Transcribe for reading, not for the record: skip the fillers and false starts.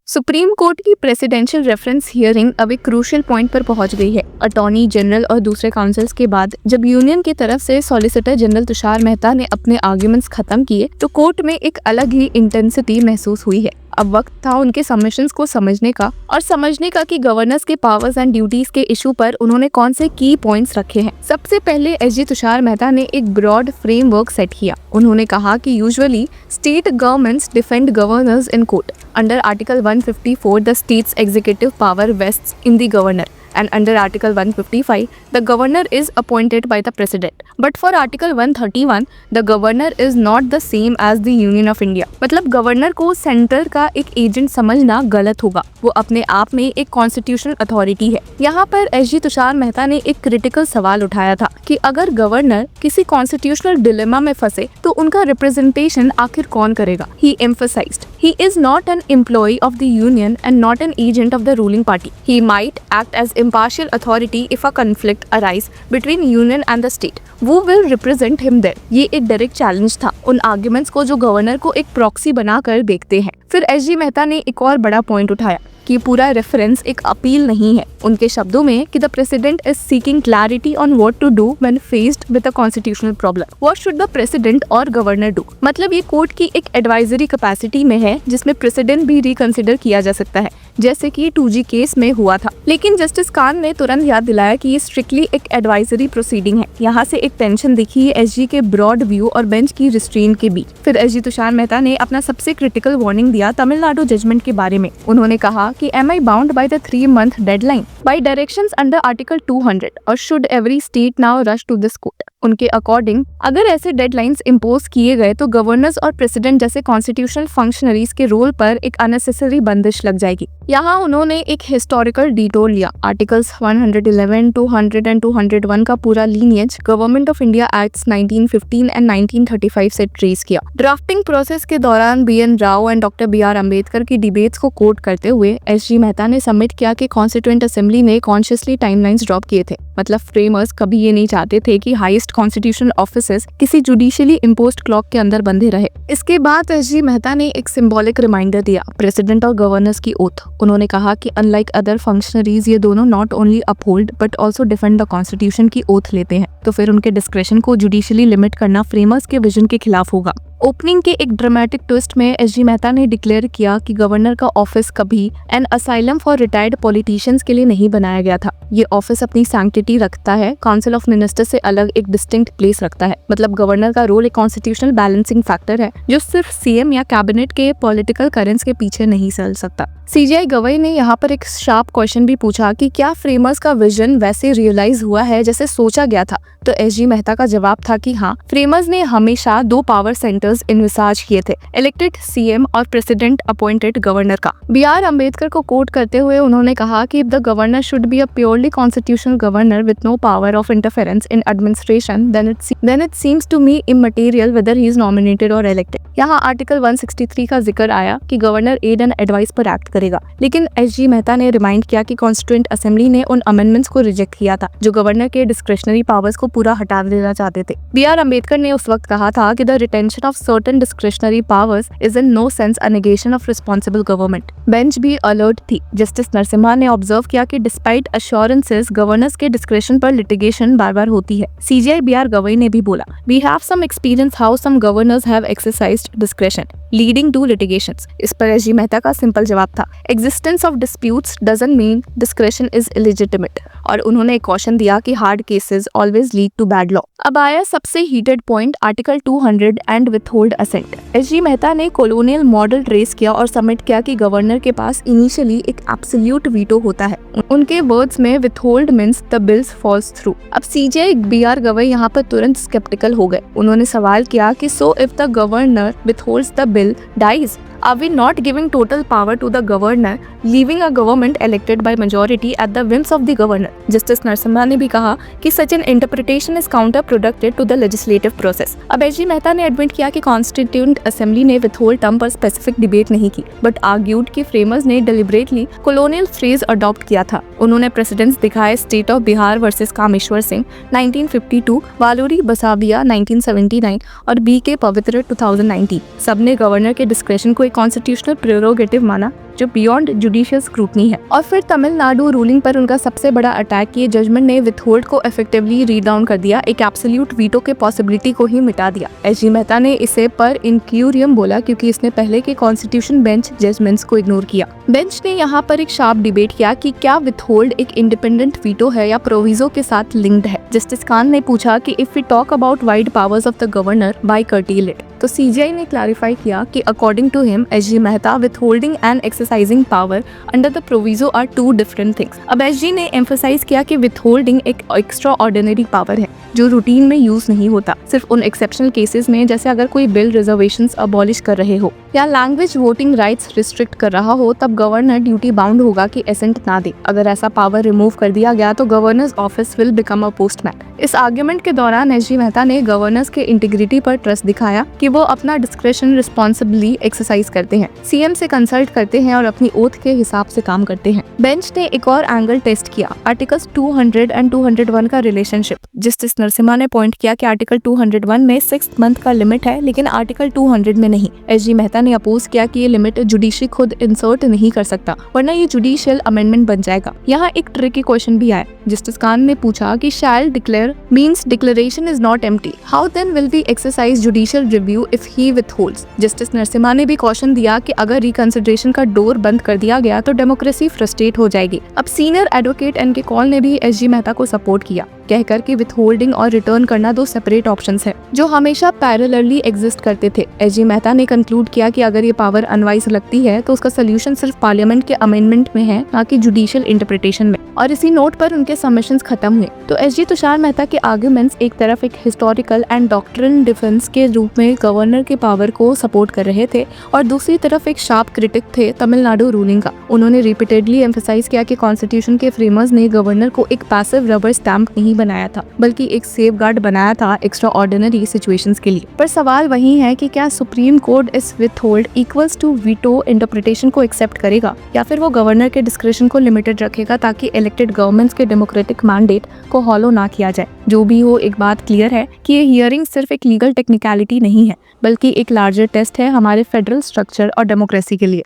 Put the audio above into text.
Supreme court की presidential reference hearing अब एक क्रूशियल पॉइंट पर पहुंच गई है। अटॉर्नी जनरल और दूसरे काउंसिल्स के बाद जब यूनियन की तरफ से सॉलिसिटर जनरल तुषार मेहता ने अपने आर्ग्यूमेंट्स खत्म किए तो कोर्ट में एक अलग ही इंटेंसिटी महसूस हुई है। अब वक्त था उनके सबमिशंस को समझने का कि गवर्नर्स के पावर्स एंड ड्यूटीज के इशू पर उन्होंने कौन से की पॉइंट्स रखे हैं। सबसे पहले एसजी तुषार मेहता ने एक ब्रॉड फ्रेमवर्क सेट किया। उन्होंने कहा कि usually state governments defend governors in court. Under article 154 the states executive power wastes in the governor and under Article 155 the governor is appointed by the president. But for Article 131 the governor is not the same as the Union of India. मतलब governor को centre का एक agent समझना गलत होगा। वो अपने आप में एक कॉन्स्टिट्यूशनल अथॉरिटी है। यहाँ पर एसजी तुषार मेहता ने एक क्रिटिकल सवाल उठाया था कि अगर गवर्नर किसी कॉन्स्टिट्यूशनल डिलेमा में फंसे तो उनका रिप्रेजेंटेशन आखिर कौन करेगा। He emphasized he is not an employee of the union and not an agent of the ruling party. He might act as impartial authority if a conflict arise between union and the state. Who will represent him there? ये एक direct challenge था उन arguments को जो governor को एक proxy बनाकर देखते हैं। फिर एसजी मेहता ने एक और बड़ा पॉइंट उठाया कि पूरा रेफरेंस एक अपील नहीं है। उनके शब्दों में कि the president is seeking clarity on what to do when faced with a constitutional problem. What should the president और गवर्नर डू? मतलब ये कोर्ट की एक एडवाइजरी कैपेसिटी में है जिसमें प्रेसिडेंट भी रिकंसिडर किया जा सकता है, जैसे कि 2G केस में हुआ था। लेकिन जस्टिस खान ने तुरंत याद दिलाया कि ये स्ट्रिक्टली एक एडवाइजरी प्रोसीडिंग है। यहाँ से एक टेंशन दिखी है एसजी के ब्रॉड व्यू और बेंच की रिस्ट्रेंट के बीच। फिर एसजी तुषार मेहता ने अपना सबसे क्रिटिकल वार्निंग दिया तमिलनाडु जजमेंट के बारे में। उन्होंने कहा कि am I bound by the 3-month deadline by directions under Article 200 or should every state now rush to this court? उनके अकॉर्डिंग अगर ऐसे डेडलाइंस इम्पोज किए गए तो गवर्नर्स और प्रेसिडेंट जैसे कॉन्स्टिट्यूशनल फंक्शनरीज के रोल पर एक अननेसेसरी बंदिश लग जाएगी। यहाँ उन्होंने एक हिस्टोरिकल डिटोर लिया। आर्टिकल्स 111, 200 एंड 201 का पूरा lineage government of India acts 1915 and 1935 से ट्रेस किया। ड्राफ्टिंग प्रोसेस के दौरान BN Rao and doctor BR Ambedkar की डिबेट्स को कोट करते हुए एसजी मेहता ने सबमिट किया कि कॉन्स्टिट्यूएंट असेंबली ने कॉन्शियसली टाइमलाइंस ड्रॉप किए थे। मतलब फ्रेमर्स कभी ये नहीं चाहते थे कि हाईएस्ट कॉन्स्टिट्यूशनल ऑफिसेस किसी जुडिशियली इम्पोज्ड क्लॉक के अंदर बंधे रहे। इसके बाद एसजी मेहता ने एक सिंबॉलिक रिमाइंडर दिया प्रेसिडेंट और गवर्नर्स की ओथ। उन्होंने कहा कि अनलाइक अदर फंक्शनरीज ये दोनों not only uphold but also defend the constitution की ओथ लेते हैं, तो फिर उनके डिस्क्रेशन को जुडिशियली लिमिट करना फ्रेमर्स के विजन के खिलाफ होगा। ओपनिंग के एक ड्रामेटिक ट्विस्ट में एसजी मेहता ने डिक्लेयर किया कि गवर्नर का ऑफिस कभी an asylum for retired politicians के लिए नहीं बनाया गया था। ये ऑफिस अपनी सैंक्टिटी रखता है, काउंसिल ऑफ मिनिस्टर से अलग एक डिस्टिंक्ट प्लेस रखता है। मतलब गवर्नर का रोल एक कॉन्स्टिट्यूशनल बैलेंसिंग फैक्टर है जो सिर्फ सीएम या कैबिनेट के पॉलिटिकल करेंट्स के पीछे नहीं चल सकता। सीजीआई गवई ने यहाँ पर एक शार्प क्वेश्चन भी पूछा कि क्या फ्रेमर्स का विजन वैसे रियलाइज हुआ है जैसे सोचा गया था? तो एसजी मेहता का जवाब था कि हाँ, फ्रेमर्स ने हमेशा 2 पावर सेंटर्स इनविसाज किए थे, इलेक्टेड सीएम और प्रेसिडेंट अपॉइंटेड गवर्नर का। BR अम्बेडकर को कोट करते हुए उन्होंने कहा कि the governor should be a purely constitutional governor with no power of interference in administration, then it seems to me immaterial whether he is nominated और elected. यहाँ article 163 का जिक्र आया कि गवर्नर एड एंड एडवाइस पर act करेगा, लेकिन SG Mehta ने रिमाइंड किया कि कॉन्स्टिट्यूएंट असेंबली ने उन अमेंडमेंट्स को रिजेक्ट किया था जो गवर्नर के डिस्क्रेशनरी पावर्स को पूरा हटा देना चाहते थे। BR अम्बेडकर ने उस वक्त कहा था कि the retention of certain discretionary powers is in no sense a negation of responsible government. Bench भी अलर्ट थी। जस्टिस नरसिम्हा ने ऑब्जर्व किया कि डिस्पाइट अश्योरेंसेस गवर्नर्स के डिस्क्रेशन पर लिटिगेशन बार बार होती है। सीजीआई BR गवई ने भी बोला we have some experience how some governors have exercised discretion leading to litigations. इस पर एसजी मेहता का सिंपल जवाब था existence of disputes doesn't mean discretion is illegitimate. और उन्होंने एक कॉशन दिया कि hard cases always lead to bad law. अब आया सबसे heated point article 200 and withhold assent. SG Mehta ने कॉलोनियल मॉडल ट्रेस किया और सबमिट किया कि गवर्नर के पास इनिशियली एक एब्सोल्यूट वीटो होता है। उनके वर्ड्स में withhold means the bills falls through. अब सीजीआई BR गवई यहाँ पर तुरंत स्केप्टिकल हो गए। उन्होंने सवाल किया कि so if the governor withholds the bill dies, are we not giving total power to the governor, leaving a government elected by majority at the whims of the governor? Justice Narasimha ने भी कहा कि such an interpretation is counterproductive to the legislative process. अब SG Mehta ने admit किया कि constituent assembly ने withhold term पर स्पेसिफिक डिबेट नहीं की, बट आर्ग्यूड कि फ्रेमर्स ने डेलिबरेटली कॉलोनियल फ्रेज अडॉप्ट किया था। उन्होंने प्रेसिडेंस दिखाए state of Bihar versus Kameshwar Singh 1952, वालोरी बसाविया 1979 और BK पवित्र 2019। सबने गवर्नर के डिस्क्रेशन को कॉन्स्टिट्यूशनल प्रेरोगेटिव माना जो बियॉन्ड जुडिशियल स्क्रूटनी है। और फिर तमिलनाडु रूलिंग पर उनका सबसे बड़ा अटैक, ये जजमेंट ने विथहोल्ड को इफेक्टिवली रीड डाउन कर दिया, एक एब्सोल्यूट वीटो के पॉसिबिलिटी को ही मिटा दिया। एसजी मेहता ने इसे पर इनक्यूरियम बोला क्योंकि इसने पहले के कॉन्स्टिट्यूशन बेंच जजमेंट्स को इग्नोर किया। बेंच ने यहाँ पर एक शार्प डिबेट किया कि क्या विथहोल्ड एक इंडिपेंडेंट वीटो है या प्रोविजो के साथ लिंक्ड है। जस्टिस खान ने पूछा कि if we talk about wide powers of the governor, why curtail it. तो सीजीआई ने क्लैरिफाई किया कि according to him SG Mehta withholding and exercising power under the proviso are two different things. अब SG ने emphasise किया कि विथहोल्डिंग एक extra ordinary power है जो रूटीन में यूज नहीं होता, सिर्फ उन एक्सेप्शनल केसेस में, जैसे अगर कोई बिल रिजर्वेशंस अबॉलिश कर रहे हो या लैंग्वेज वोटिंग राइट्स रिस्ट्रिक्ट कर रहा हो, तब गवर्नर ड्यूटी बाउंड होगा कि एसेंट ना दे। अगर ऐसा पावर रिमूव कर दिया गया तो governors office will become a postman. इस आर्ग्यूमेंट के दौरान एसजी मेहता ने गवर्नर्स के इंटीग्रिटी पर ट्रस्ट दिखाया कि वो अपना डिस्क्रेशन रिस्पॉन्सिबली एक्सरसाइज करते हैं, सीएम से कंसल्ट करते हैं और अपनी ओथ के हिसाब से काम करते हैं। बेंच ने एक और एंगल टेस्ट किया, आर्टिकल्स 200 एंड 201 का रिलेशनशिप। जस्टिस नरसिम्हा ने पॉइंट किया कि आर्टिकल 201 में 6 मंथ का लिमिट है, लेकिन आर्टिकल 200 में नहीं। एसजी मेहता ने अपोज किया कि ये लिमिट जुडिशरी खुद इंसर्ट नहीं कर सकता, वरना ये जुडिशियल अमेंडमेंट बन जाएगा। यहाँ एक ट्रिकी क्वेश्चन भी आया। जस्टिस खान ने पूछा कि shall declare means declaration is not empty, how then will we exercise judicial review if he withholds. Justice Narasimha ने भी कॉशन दिया कि अगर रिकंसिडरेशन का डोर बंद कर दिया गया तो डेमोक्रेसी फ्रस्ट्रेट हो जाएगी। अब सीनियर एडवोकेट एनके कौल ने भी एसजी मेहता को सपोर्ट किया, कहकर कि विथहोल्डिंग और रिटर्न करना दो सेपरेट ऑप्शंस हैं जो हमेशा पैरेलली एग्जिस्ट करते थे। एसजी मेहता ने कंक्लूड किया कि अगर ये पावर अनवाइज लगती है तो उसका सोल्यूशन सिर्फ पार्लियामेंट के अमेंडमेंट में है, ना कि जुडिशियल इंटरप्रिटेशन में। और इसी नोट पर उनके सबमिशंस खत्म हुए। तो एसजी तुषार मेहता के आर्गुमेंट्स एक तरफ एक हिस्टोरिकल एंड डॉक्ट्रिन डिफेंस के रूप में गवर्नर के पावर को सपोर्ट कर रहे थे, और दूसरी तरफ एक शार्प क्रिटिक थे तमिलनाडु रूलिंग का। उन्होंने रिपीटेडली एम्फसाइज किया कि कॉन्स्टिट्यूशन के फ्रेमर्स ने गवर्नर को एक पैसिव रबर स्टैम्प नहीं बनाया था, बल्कि एक सेफगार्ड बनाया था एक्स्ट्रा ऑर्डिनरी सिचुएशंस के लिए। पर सवाल वही है कि क्या सुप्रीम कोर्ट इस withhold equals to veto interpretation को एक्सेप्ट करेगा, या फिर वो गवर्नर के डिस्क्रिप्शन को लिमिटेड रखेगा ताकि इलेक्टेड गवर्नमेंट्स के डेमोक्रेटिक मैंडेट को हॉलो ना किया जाए। जो भी हो, एक बात क्लियर है कि ये हियरिंग सिर्फ एक लीगल टेक्निकलिटी नहीं है, बल्कि एक लार्जर टेस्ट है हमारे फेडरल स्ट्रक्चर और डेमोक्रेसी के लिए।